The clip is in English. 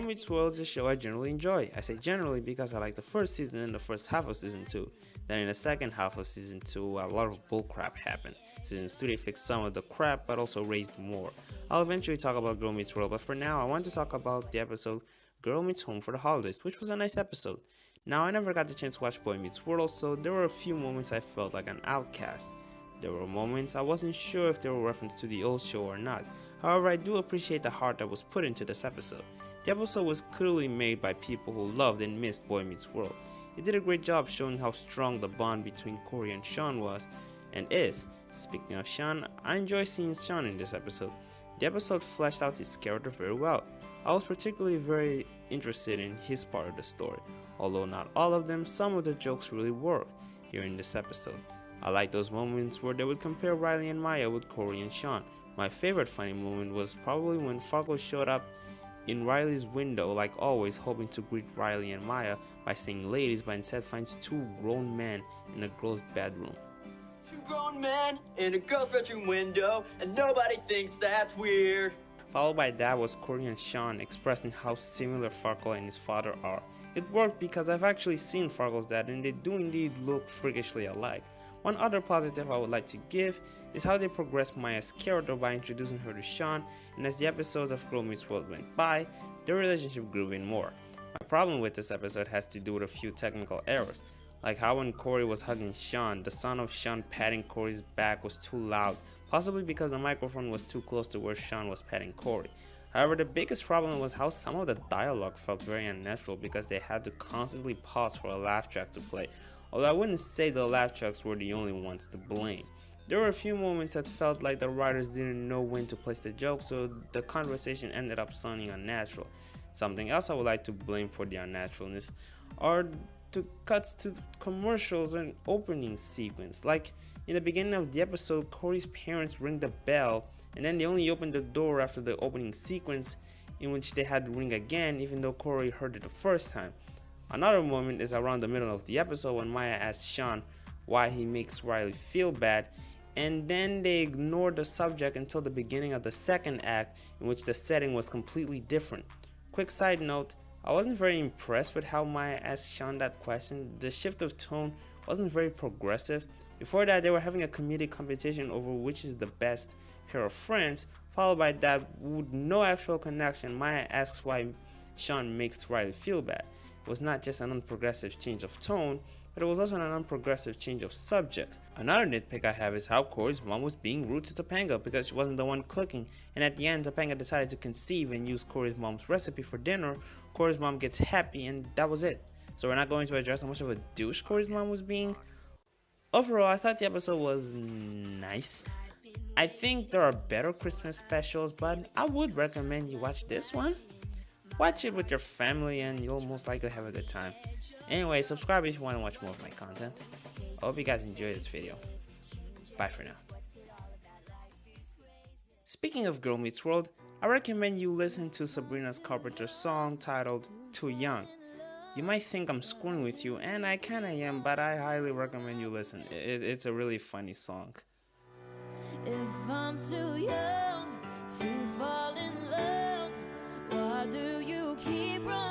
Meets World is a show I generally enjoy. I say generally because I like the first season and the first half of season 2. Then in the second half of season 2, a lot of bullcrap happened. Season 3 fixed some of the crap but also raised more. I'll eventually talk about Girl Meets World, but for now I want to talk about the episode Girl Meets Home for the Holidays, which was a nice episode. Now I never got the chance to watch Boy Meets World, so there were a few moments I felt like an outcast. There were moments I wasn't sure if they were reference to the old show or not. However, I do appreciate the heart that was put into this episode. The episode was clearly made by people who loved and missed Boy Meets World. It did a great job showing how strong the bond between Corey and Sean was and is. Speaking of Sean, I enjoy seeing Sean in this episode. The episode fleshed out his character very well. I was particularly very interested in his part of the story. Although not all of them, some of the jokes really worked here in this episode. I like those moments where they would compare Riley and Maya with Corey and Sean. My favorite funny moment was probably when Farkle showed up in Riley's window, like always, hoping to greet Riley and Maya by saying ladies, but instead finds two grown men in a girl's bedroom. Two grown men in a girl's bedroom window, and nobody thinks that's weird. Followed by that was Corey and Sean expressing how similar Farkle and his father are. It worked because I've actually seen Farkle's dad and they do indeed look freakishly alike. One other positive I would like to give is how they progressed Maya's character by introducing her to Sean, and as the episodes of Girl Meets World went by, their relationship grew even more. My problem with this episode has to do with a few technical errors, like how when Corey was hugging Sean, the sound of Sean patting Corey's back was too loud, possibly because the microphone was too close to where Sean was patting Corey. However, the biggest problem was how some of the dialogue felt very unnatural because they had to constantly pause for a laugh track to play. Although I wouldn't say the laugh tracks were the only ones to blame. There were a few moments that felt like the writers didn't know when to place the joke, so the conversation ended up sounding unnatural. Something else I would like to blame for the unnaturalness are the cuts to commercials and opening sequence. Like in the beginning of the episode, Corey's parents ring the bell and then they only opened the door after the opening sequence, in which they had to ring again even though Corey heard it the first time. Another moment is around the middle of the episode when Maya asks Sean why he makes Riley feel bad, and then they ignore the subject until the beginning of the second act, in which the setting was completely different. Quick side note, I wasn't very impressed with how Maya asked Sean that question. The shift of tone wasn't very progressive. Before that, they were having a comedic competition over which is the best pair of friends, followed by that with no actual connection, Maya asks why Sean makes Riley feel bad. It was not just an unprogressive change of tone, but it was also an unprogressive change of subject. Another nitpick I have is how Corey's mom was being rude to Topanga because she wasn't the one cooking, and at the end Topanga decided to conceive and use Corey's mom's recipe for dinner. Corey's mom gets happy and that was it. So we're not going to address how much of a douche Corey's mom was being. Overall, I thought the episode was nice. I think there are better Christmas specials, but I would recommend you watch this one. Watch it with your family and you'll most likely have a good time. Anyway, subscribe if you want to watch more of my content. I hope you guys enjoyed this video. Bye for now. Speaking of Girl Meets World, I recommend you listen to Sabrina Carpenter's song titled Too Young. You might think I'm screwing with you, and I kinda am, but I highly recommend you listen. It's a really funny song. If I'm too young to fall in love, why do you keep running?